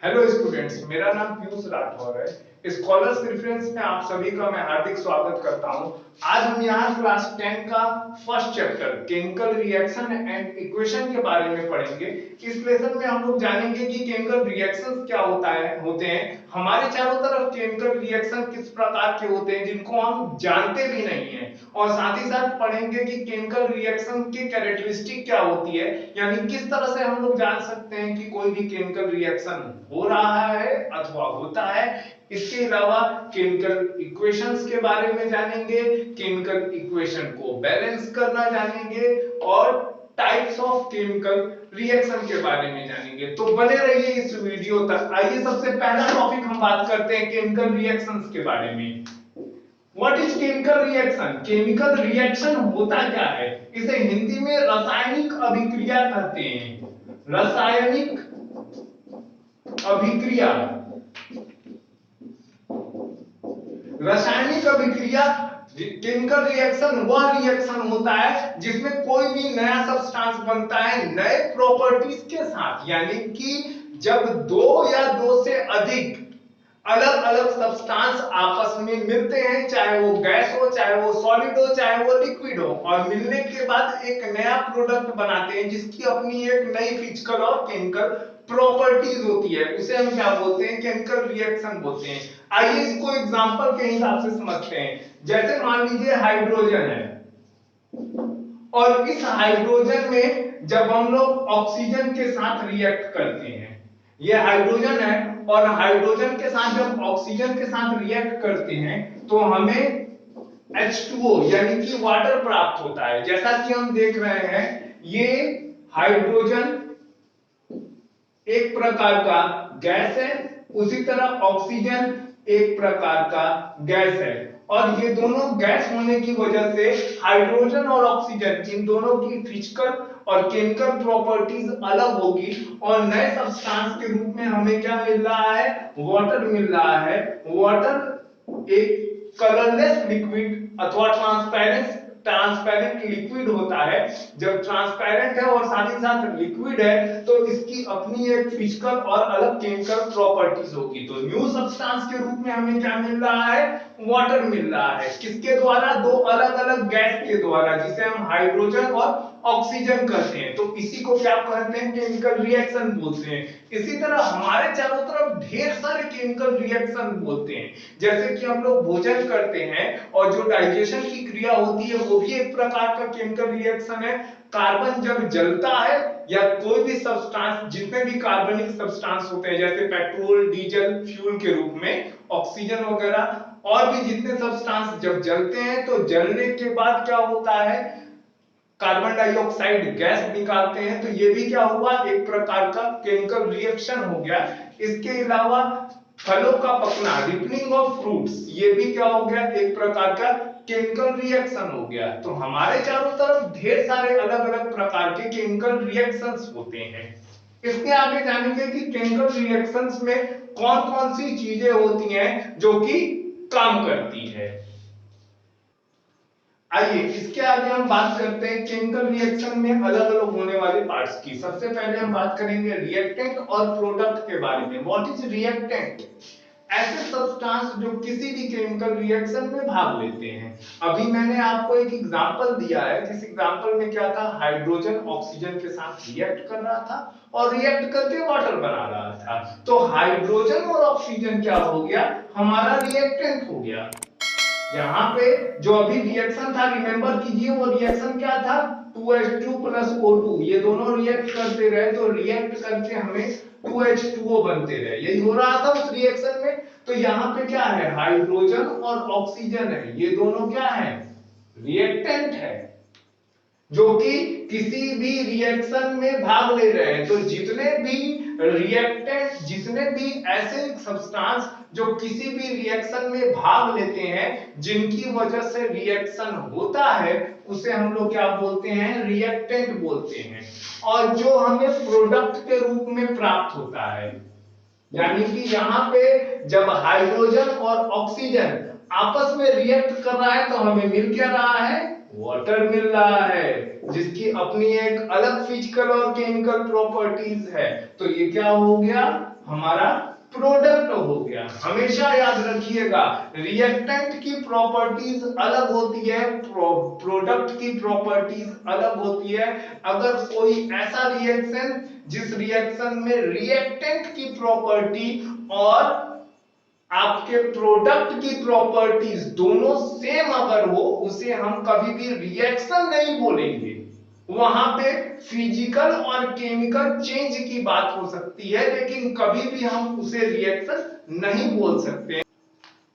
Hello students, मेरा नाम पीयूष राठौर है। स्कॉलर्स प्रेफरेंस में आप सभी का मैं हार्दिक स्वागत करता हूं। आज हम यहाँ क्लास 10 का first chapter chemical reaction and equation के बारे में पढ़ेंगे। इस लेसन में हम लोग जानेंगे कि केमिकल रिएक्शंस क्या होते हैं, हमारे चारों तरफ केमिकल रिएक्शन किस प्रकार के होते हैं जिनको हम जानते भी नहीं है, और साथ ही साथ पढ़ेंगे कि केमिकल रिएक्शन की कैरेक्टरिस्टिक क्या होती है, यानी किस तरह से हम लोग जान सकते हैं कि कोई भी केमिकल रिएक्शन हो रहा है अथवा होता है। इसके अलावा केमिकल इक्वेशंस के बारे में जानेंगे, केमिकल इक्वेशन को बैलेंस करना जानेंगे, और टाइप्स ऑफ केमिकल रिएक्शन के बारे में जानेंगे। तो बने रहिए इस वीडियो तक। आइए सबसे पहला टॉपिक हम बात करते हैं केमिकल रिएक्शंस के बारे में। What is chemical reaction? Chemical reaction होता क्या है? इसे हिंदी में रासायनिक अभिक्रिया कहते हैं। रासायनिक अभिक्रिया। रासायनिक अभिक्रिया केमिकल रिएक्शन वह रिएक्शन होता है जिसमें कोई भी नया सब्सटेंस बनता है नए प्रॉपर्टीज के साथ, यानी कि जब दो या दो से अधिक अलग अलग सब्सटेंस आपस में मिलते हैं, चाहे वो गैस हो, चाहे वो सॉलिड हो, चाहे वो लिक्विड हो, और मिलने के बाद एक नया प्रोडक्ट बनाते हैं जिसकी अपनी एक नई फिजिकल और केमिकल प्रॉपर्टीज होती है। उसे हम क्या बोलते हैं? केमिकल रिएक्शन बोलते हैं। आइए इसको एग्जांपल के हिसाब से समझते हैं। जैसे मान लीजिए हाइड्रोजन है, और इस हाइड्रोजन में जब हम लोग ऑक्सीजन के साथ रिएक्ट करते हैं, ये हाइड्रोजन है, और हाइड्रोजन के साथ जब ऑक्सीजन के साथ रिएक्ट करते हैं तो हमें H2O यानी कि वाटर प्राप्त होता है। जैसा कि हम देख रहे हैं, ये हाइड्रोजन एक प्रकार का गैस है, उसी तरह ऑक्सीजन एक प्रकार का गैस है, और ये दोनों गैस होने की वजह से हाइड्रोजन और ऑक्सीजन इन दोनों की फिजिकल और केमिकल प्रॉपर्टीज अलग होगी, और नए सब्सटेंस के रूप में हमें क्या मिल रहा है? वाटर मिल रहा है। वाटर एक कलरलेस लिक्विड अथवा ट्रांसपेरेंट लिक्विड होता है। जब ट्रांसपेरेंट है और साथ ही साथ लिक्विड है तो इसकी अपनी एक फिजिकल और अलग केमिकल प्रॉपर्टीज होगी। तो न्यू सब्सटेंस के रूप में हमें क्या मिल रहा है? वाटर मिल रहा है। किसके द्वारा? दो अलग अलग गैस के द्वारा, जिसे हम हाइड्रोजन और ऑक्सीजन कहते हैं। तो इसी को क्या कहते हैं? केमिकल रिएक्शन बोलते हैं। इसी तरह हमारे चारों तरफ ढेर सारे केमिकल रिएक्शन बोलते हैं। जैसे कि हम लोग भोजन करते हैं और जो डाइजेशन की क्रिया होती है वो भी एक प्रकार का केमिकल रिएक्शन है। कार्बन जब जलता है या कोई भी सब्सटेंस, जितने भी कार्बनिक सब्सटेंस होते हैं जैसे पेट्रोल, डीजल, फ्यूल के रूप में, ऑक्सीजन वगैरह, और भी जितने सब्सटेंस जब जलते हैं तो जलने के बाद क्या होता है? कार्बन डाइऑक्साइड गैस निकालते हैं। तो ये भी क्या हुआ? एक प्रकार का केमिकल रिएक्शन हो गया। इसके अलावा फलों का पकना, रिपनिंग ऑफ फ्रूट्स, ये भी क्या हो गया? एक प्रकार का केमिकल रिएक्शन हो गया। तो हमारे चारों तरफ ढेर सारे अलग अलग प्रकार के केमिकल रिएक्शंस होते हैं। इसके आगे जानेंगे कि केमिकल रिएक्शंस में कौन कौन सी चीजें होती हैं जो कि काम करती है। आइए इसके आगे हम बात करते हैं केमिकल रिएक्शन में अलग अलग होने वाले पार्ट्स की। सबसे पहले हम बात करेंगे रिएक्टेंट और प्रोडक्ट के बारे में। What is reactant? ऐसे सब्सटेंस जो किसी भी केमिकल रिएक्शन में भाग लेते हैं। अभी मैंने आपको एक एग्जांपल दिया है, जिस एग्जांपल में क्या था? हाइड्रोजन ऑक्सीजन के साथ रिएक्ट कर रहा था और रिएक्ट करके वाटर बना रहा था। तो हाइड्रोजन और ऑक्सीजन क्या हो गया? हमारा रिएक्टेंट हो गया। यहाँ पे जो अभी रिएक्शन था, रिमेंबर कीजिए, वो रिएक्शन क्या था? 2H2 प्लस O2, ये दोनों रिएक्ट करते रहे तो रिएक्ट करके हमें 2H2O बनते रहे। यही हो रहा था उस रिएक्शन में। तो यहाँ पे क्या है? हाइड्रोजन और ऑक्सीजन है, ये दोनों क्या है? रिएक्टेंट है, जो कि किसी भी रिएक्शन में भाग ले रहे हैं। तो जितने भी रिएक्टेंट, जितने भी ऐसे सब्सटेंस जो किसी भी रिएक्शन में भाग लेते हैं, जिनकी वजह से रिएक्शन होता है, उसे हम लोग क्या बोलते हैं? रिएक्टेंट बोलते हैं। और जो हमें प्रोडक्ट के रूप में प्राप्त होता है, यानी कि यहाँ पे जब हाइड्रोजन और ऑक्सीजन आपस में रिएक्ट कर रहा है तो हमें मिल क्या रहा है? वाटर मिल रहा है, जिसकी अपनी एक अलग फिजिकल और केमिकल प्रॉपर्टीज है। तो ये क्या हो गया? हमारा प्रोडक्ट हो गया। हमेशा याद रखिएगा रिएक्टेंट की प्रॉपर्टीज अलग होती है, प्रोडक्ट की प्रॉपर्टीज अलग होती है। अगर कोई ऐसा रिएक्शन जिस रिएक्शन में रिएक्टेंट की प्रॉपर्टी और आपके प्रोडक्ट की प्रॉपर्टीज दोनों सेम अगर हो, उसे हम कभी भी रिएक्शन नहीं बोलेंगे। वहां पे फिजिकल और केमिकल चेंज की बात हो सकती है, लेकिन कभी भी हम उसे रिएक्शन नहीं बोल सकते।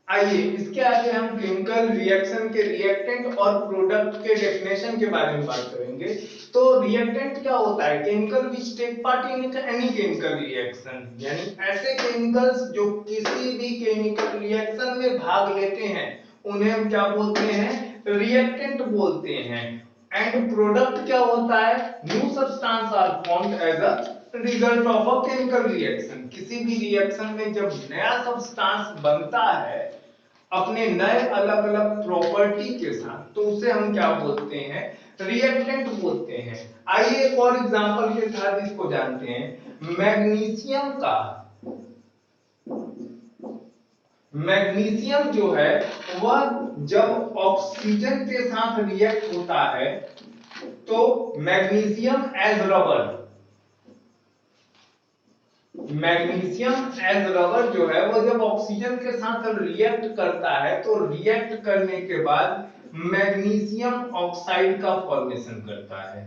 आइए इसके आगे हम केमिकल रिएक्शन के रिएक्टेंट और प्रोडक्ट के डेफिनेशन के बारे में बात करेंगे। तो रिएक्टेंट क्या होता है? Chemical which take part in any chemical reaction, यानी ऐसे केमिकल्स जो किसी भी केमिकल रिएक्शन में भाग लेते हैं उन्हें हम क्या बोलते हैं? रिएक्टेंट बोलते हैं। एंड प्रोडक्ट क्या होता है? New substance are formed as a result of a chemical reaction. किसी भी रिएक्शन में जब नया सब्सटेंस बनता है अपने नए अलग अलग प्रॉपर्टी के साथ, तो उसे हम क्या बोलते हैं? रिएक्टेंट बोलते हैं। आइए एक और एग्जांपल के साथ इसको जानते हैं। मैग्नीशियम जो है वह जब ऑक्सीजन के साथ रिएक्ट होता है तो मैग्नीशियम एज रबर जो है वो जब ऑक्सीजन के साथ रिएक्ट करता है तो रिएक्ट करने के बाद मैग्नीशियम ऑक्साइड का फॉर्मेशन करता है,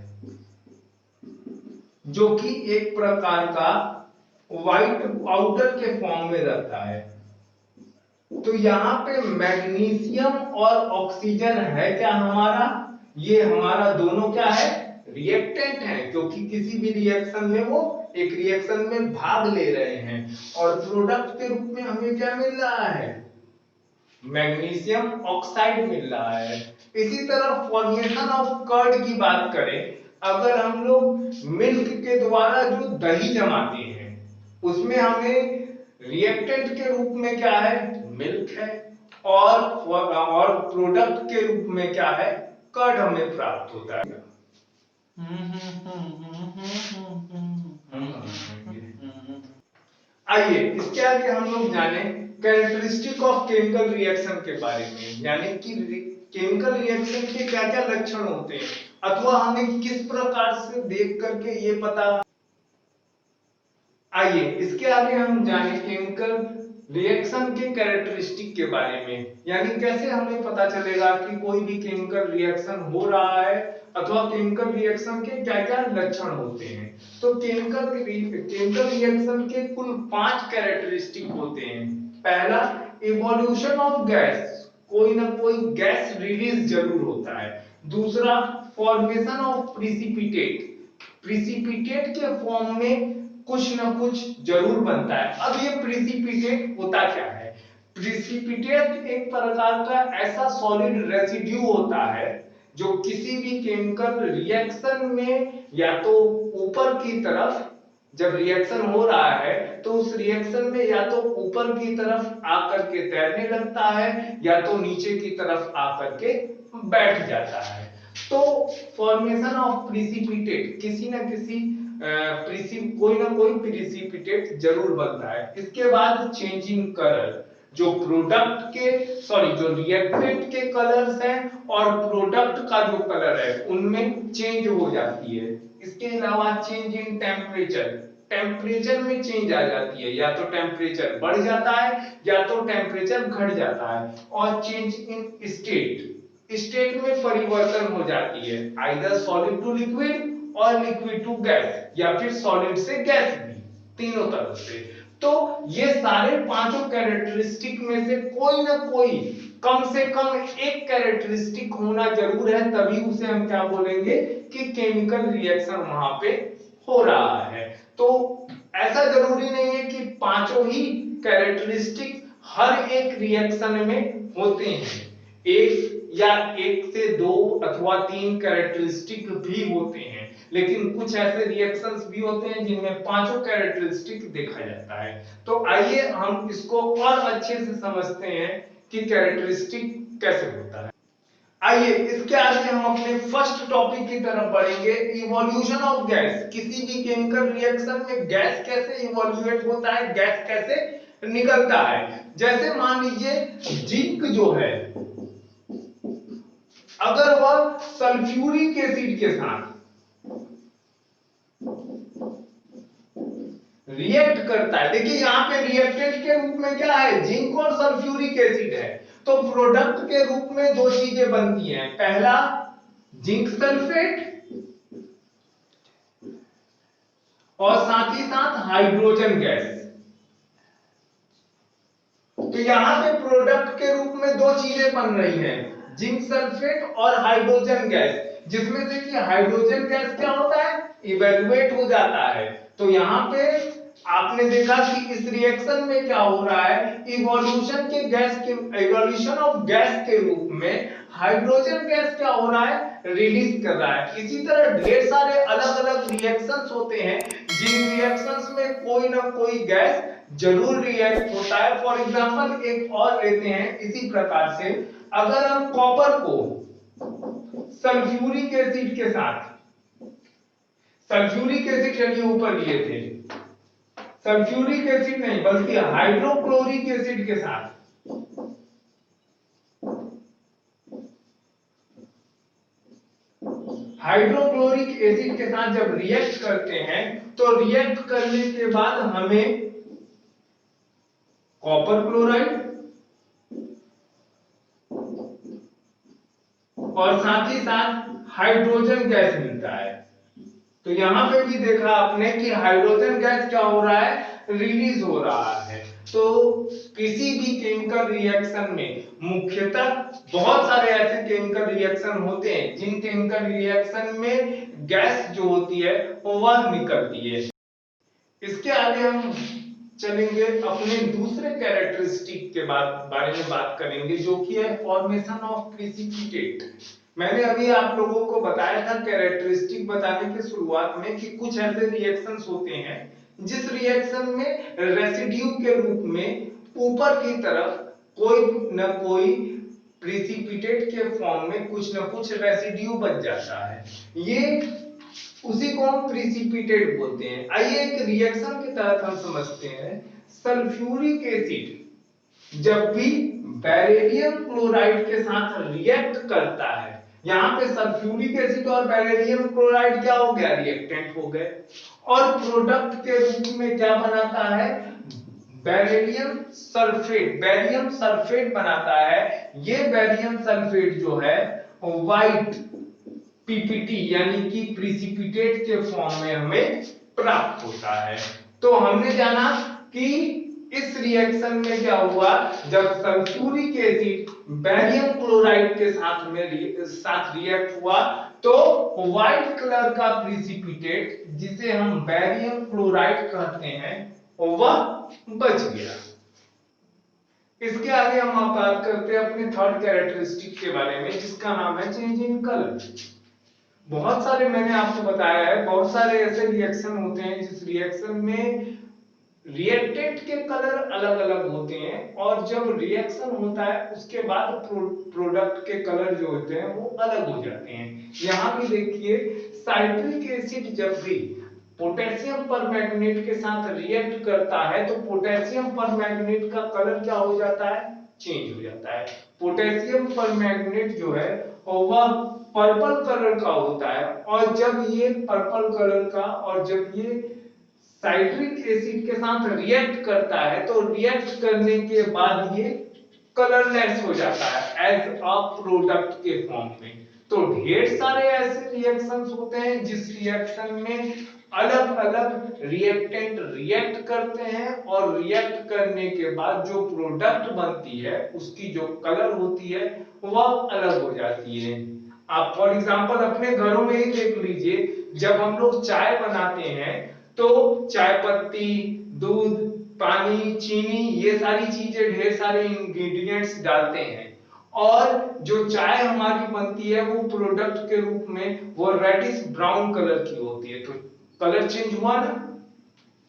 जो कि एक प्रकार का व्हाइट पाउडर के फॉर्म में रहता है। तो यहाँ पे मैग्नीशियम और ऑक्सीजन है क्या हमारा? ये हमारा दोनों क्या है? रिएक्टेंट है, क्योंकि किसी भी रिएक्शन में वो एक रिएक्शन में भाग ले रहे हैं। और प्रोडक्ट के रूप में हमें क्या मिल रहा है? मैग्नीशियम ऑक्साइड मिल रहा है। इसी तरह फॉर्मेशन ऑफ कर्ड की बात करें, अगर हम लोग मिल्क के द्वारा जो दही जमाते हैं उसमें हमें रिएक्टेंट के रूप में क्या है? मिल्क है। और प्रोडक्ट के रूप में क्या है? कर्ड हमें प्राप्त होता है। आइए इसके आगे हम लोग जाने कैरेक्टरिस्टिक ऑफ केमिकल रिएक्शन के बारे में, यानी कि केमिकल रिएक्शन के क्या क्या लक्षण होते हैं, अथवा हमें किस प्रकार से देख करके ये पता। आइए इसके आगे हम जाने केमिकल रिएक्शन के कैरेक्टरिस्टिक के बारे में, यानी कैसे हमें पता चलेगा कि कोई भी केमिकल रिएक्शन हो रहा है अथवा केमिकल रिएक्शन के क्या क्या लक्षण होते हैं। तो केमिकल रिएक्शन के कुल 5 कैरेक्टरिस्टिक होते हैं। पहला, इवोल्यूशन ऑफ गैस, कोई ना कोई गैस रिलीज जरूर होता है। दूसरा, फॉर्मेशन ऑफ प्रिसिपिटेट, प्रिसिपिटेट के फॉर्म में कुछ ना कुछ जरूर बनता है। अब ये प्रिसिपिटेट होता क्या है? प्रिसिपिटेट एक प्रकार का ऐसा सॉलिड रेसिड्यू होता है जो किसी भी केमिकल रिएक्शन में या तो ऊपर की तरफ, जब रिएक्शन हो रहा है तो उस रिएक्शन में या तो ऊपर की तरफ आकर के तैरने लगता है या तो नीचे की तरफ आकर के बैठ जाता है। तो फॉर्मेशन ऑफ प्रिसिपिटेट, किसी ना किसी कोई ना कोई प्रिसिपिटेट जरूर बनता है। इसके बाद चेंजिंग कलर, जो प्रोडक्ट के जो रिएक्टेंट के कलर्स हैं और प्रोडक्ट का जो कलर है उनमें चेंज हो जाती है। इसके अलावा चेंज इन टेम्परेचर, टेम्परेचर में चेंज आ जाती है, या तो टेम्परेचर बढ़ जाता है या तो टेम्परेचर घट जाता है। और चेंज इन स्टेट, स्टेट में परिवर्तन हो जाती है, आइदर सॉलिड टू लिक्विड और लिक्विड टू गैस, या फिर सॉलिड से गैस भी, तीनों तरफ से। तो ये सारे पांचों कैरेक्टरिस्टिक में से कोई ना कोई कम से कम एक कैरेक्टरिस्टिक होना जरूर है, तभी उसे हम क्या बोलेंगे कि केमिकल रिएक्शन वहां पे हो रहा है। तो ऐसा जरूरी नहीं है कि पांचों ही कैरेक्टरिस्टिक हर एक रिएक्शन में होते हैं। एक या एक से दो अथवा 3 कैरेक्टरिस्टिक भी होते हैं, लेकिन कुछ ऐसे रिएक्शंस भी होते हैं जिनमें पांचों कैरेक्टरिस्टिक देखा जाता है। तो आइए हम इसको और अच्छे से समझते हैं कि कैरेक्टरिस्टिक कैसे होता है। आइए इसके आगे हम अपने फर्स्ट टॉपिक की तरफ बढ़ेंगे, इवोल्यूशन ऑफ गैस। किसी भी केमिकल रिएक्शन में गैस कैसे इवोल्यूएट होता है, गैस कैसे निकलता है। जैसे मान लीजिए जिंक जो है, अगर वह सल्फ्यूरिक एसिड के साथ रिएक्ट करता है, देखिए यहां पे रिएक्टेंट के रूप में क्या है, जिंक और सल्फ्यूरिक एसिड है, तो प्रोडक्ट के रूप में दो चीजें बनती हैं। पहला जिंक सल्फेट और साथ ही साथ हाइड्रोजन गैस। तो यहां पे प्रोडक्ट के रूप में दो चीजें बन रही हैं, जिंक सल्फेट और हाइड्रोजन गैस, जिसमें से कि हाइड्रोजन गैस क्या होता है, इवेल्युएट हो जाता है। तो यहां पे आपने देखा कि इस रिएक्शन में क्या हो रहा है, इवोल्यूशन के गैस के इवोल्यूशन ऑफ गैस के रूप में हाइड्रोजन गैस क्या हो रहा है, रिलीज कर रहा है। इसी तरह ढेर सारे अलग अलग रिएक्शंस होते हैं, जिन रिएक्शंस में कोई ना कोई गैस जरूर रिएक्ट होता है। फॉर एग्जांपल एक और लेते हैं इसी प्रकार से, अगर हम कॉपर को सल्फ्यूरिक एसिड के साथ, सल्फ्यूरिक एसिड चलिए ऊपर लिए थे, सल्फ्यूरिक एसिड नहीं बल्कि हाइड्रोक्लोरिक एसिड के साथ, हाइड्रोक्लोरिक एसिड के साथ जब रिएक्ट करते हैं, तो रिएक्ट करने के बाद हमें कॉपर क्लोराइड और साथ ही साथ हाइड्रोजन गैस मिलता है। तो यहां पे भी देखा आपने कि हाइड्रोजन गैस क्या हो रहा है, रिलीज हो रहा है। तो किसी भी केमिकल रिएक्शन में मुख्यतः बहुत सारे ऐसे केमिकल रिएक्शन होते हैं जिन केमिकल रिएक्शन में गैस जो होती है वह निकलती है। इसके आगे हम चलेंगे अपने दूसरे कैरेक्टरिस्टिक के बारे में बात करेंगे, जो कि है फॉर्मेशन ऑफ प्रिसिपिटेट। मैंने अभी आप लोगों को बताया था कैरेक्टरिस्टिक बताने के शुरुआत में कि कुछ ऐसे रिएक्शंस होते हैं जिस रिएक्शन में रेसिड्यू के रूप में ऊपर की तरफ कोई न कोई प्रिसिपिटेट के फॉर्म में कुछ न कुछ रेसिड्यू बच जाता है, ये उसी को हम प्रिसिपिटेट बोलते हैं। आइए एक रिएक्शन के तहत हम समझते हैं, सल्फ्यूरिक एसिड जब भी बेरिलियम क्लोराइड के साथ रिएक्ट करता है, यहां पे सल्फ्यूरिक एसिड और बेरिलियम क्लोराइड क्या हो गया, रिएक्टेंट हो गए, और प्रोडक्ट के रूप में क्या बनाता है, बेरिलियम सल्फेट, बेरियम सल्फेट बनाता है। ये बेरियम सल्फेट जो है व्हाइट पीपीटी यानी कि प्रिसिपिटेट के फॉर्म में हमें प्राप्त होता है। तो हमने जाना कि इस रिएक्शन में क्या हुआ, जब सल्फ्यूरिक एसिड बेरियम क्लोराइड के साथ रिएक्ट हुआ, तो व्हाइट कलर का प्रिसिपिटेट जिसे हम बेरियम क्लोराइड कहते हैं वह बच गया। इसके आगे हम बात करते हैं अपने थर्ड कैरेक्टरिस्टिक के बारे में, जिसका नाम है चेंज इन कलर। बहुत सारे मैंने आपको बताया है, बहुत सारे ऐसे रिएक्शन होते हैं जिस रिएक्शन में रिएक्टेंट के कलर अलग अलग होते हैं, और जब रिएक्शन होता है उसके बाद प्रोडक्ट के कलर जो होते हैं वो अलग हो जाते हैं। यहां भी देखिए साइट्रिक एसिड जब भी पोटेशियम परमैंगनेट के साथ रिएक्ट करता है, तो पोटेशियम परमैंगनेट का कलर क्या हो जाता है, चेंज हो जाता है। पोटेशियम परमैंगनेट जो है वह पर्पल कलर का होता है, और जब ये पर्पल कलर का और जब ये साइट्रिक एसिड के साथ रिएक्ट करता है, तो रिएक्ट करने के बाद ये कलरलेस हो जाता है एज अ प्रोडक्ट के फॉर्म में। तो ढेर सारे ऐसे रिएक्शंस होते हैं जिस रिएक्शन में अलग अलग रिएक्टेंट रिएक्ट करते हैं, और रिएक्ट करने के बाद जो प्रोडक्ट बनती है उसकी जो कलर होती है वह अलग हो जाती है। आप फॉर एग्जांपल अपने घरों में ही देख लीजिए, जब हम लोग चाय बनाते हैं तो चाय पत्ती, दूध, पानी, चीनी, ये सारी चीजें ढेर सारे इंग्रेडिएंट्स डालते हैं, और जो चाय हमारी बनती है वो प्रोडक्ट के रूप में वो रेडिश ब्राउन कलर की होती है। तो कलर चेंज हुआ ना,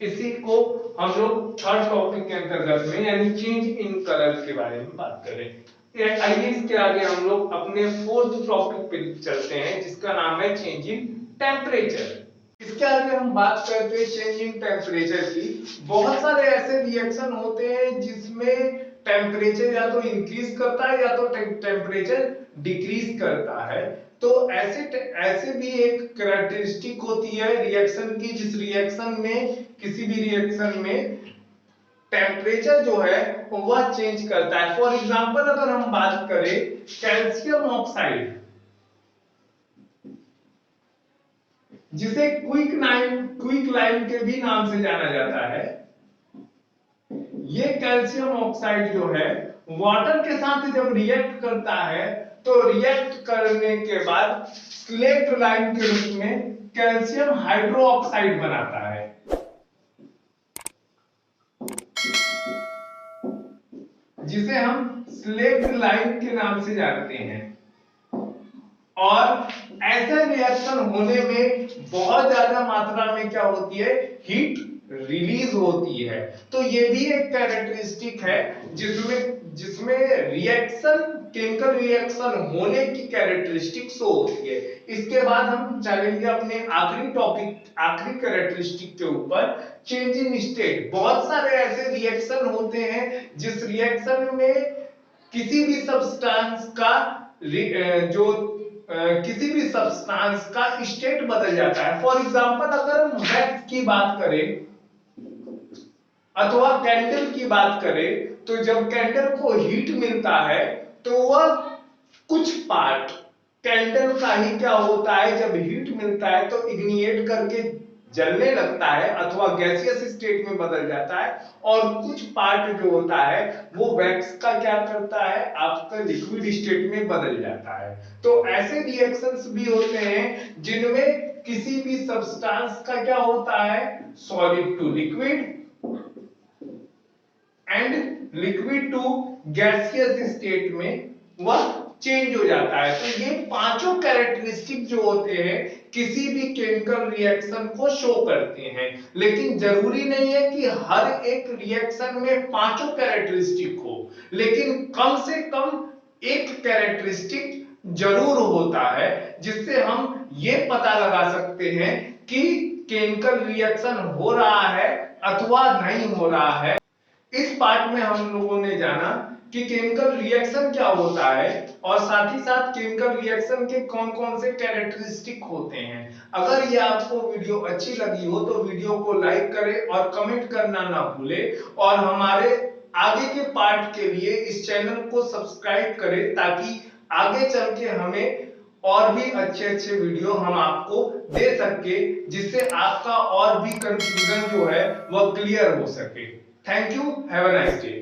इसी को हम लोग थर्ड टॉपिक के अंतर्गत में यानी चेंज इन कलर के बारे में बात करें। आइए इसके आगे हम लोग अपने फोर्थ टॉपिक पे चलते हैं, जिसका नाम है चेंज इन टेम्परेचर। इसके आगे हम बात करते हैं चेंज इन टेम्परेचर की। बहुत सारे ऐसे रिएक्शन होते हैं जिसमें टेम्परेचर या तो इंक्रीज करता है या तो टेम्परेचर डिक्रीज करता है। तो ऐसे भी एक कैरेक्टरिस्टिक होती है रिएक्शन की, जिस रिएक्शन में किसी भी रिएक्शन में टेम्परेचर जो है वह चेंज करता है। फॉर एग्जांपल अगर हम बात करें कैल्शियम ऑक्साइड, जिसे क्विक लाइम के भी नाम से जाना जाता है, ये कैल्शियम ऑक्साइड जो है वाटर के साथ जब रिएक्ट करता है तो रिएक्ट करने के बाद स्लेक्ट लाइम के रूप में कैल्शियम हाइड्रोक्साइड बनाता है। जिसे हम स्लेक्ट लाइम के नाम से जानते हैं। और ऐसा रिएक्शन होने में बहुत ज्यादा मात्रा में क्या होती है, हीट रिलीज होती है। तो ये भी एक कैरेक्टरिस्टिक है जिसमें रिएक्शन, केमिकल रिएक्शन होने की कैरेक्टरिस्टिक शो होती है। इसके बाद हम चलेंगे अपने आखिरी टॉपिक, आखिरी कैरेक्टरिस्टिक के ऊपर, चेंज इन स्टेट। बहुत सारे ऐसे रिएक्शन होते हैं जिस रिएक्शन में किसी भी सब्सटेंस का किसी भी सब्सटेंस का स्टेट बदल जाता है। फॉर एग्जांपल अगर हम वैक्स की बात करें अथवा कैंडल की बात करें, तो जब कैंडल को हीट मिलता है तो वह कुछ पार्ट कैंडल का ही क्या होता है, जब हीट मिलता है तो इग्निएट करके जलने लगता है अथवा गैसियस स्टेट में बदल जाता है, और कुछ पार्ट जो होता है वो वैक्स का क्या करता है, आपका लिक्विड स्टेट में बदल जाता है। तो ऐसे रिएक्शंस भी होते हैं जिनमें किसी भी सब्सटेंस का क्या होता है, solid to liquid and liquid to gaseous state में वह चेंज हो जाता है। तो ये पांचों कैरेक्टरिस्टिक जो होते हैं किसी भी केमिकल रिएक्शन को शो करते हैं। लेकिन जरूरी नहीं है कि हर एक रिएक्शन में पांचों कैरेक्टरिस्टिक हो, लेकिन कम से कम एक कैरेक्टरिस्टिक जरूर होता है जिससे हम ये पता लगा सकते हैं कि केमिकल रिएक्शन हो रहा है अथवा नहीं हो रहा है। इस पार्ट में हम लोगों ने जाना कि केमिकल रिएक्शन क्या होता है और साथ ही साथ केमिकल रिएक्शन के कौन कौन से कैरेक्टरिस्टिक होते हैं। अगर ये आपको वीडियो अच्छी लगी हो तो वीडियो को लाइक करें और कमेंट करना ना भूलें, और हमारे आगे के पार्ट के लिए इस चैनल को सब्सक्राइब करें ताकि आगे चल के हमें और भी अच्छे अच्छे वीडियो हम आपको दे सके, जिससे आपका और भी कंफ्यूजन जो है वह क्लियर हो सके। Thank you. Have a nice day.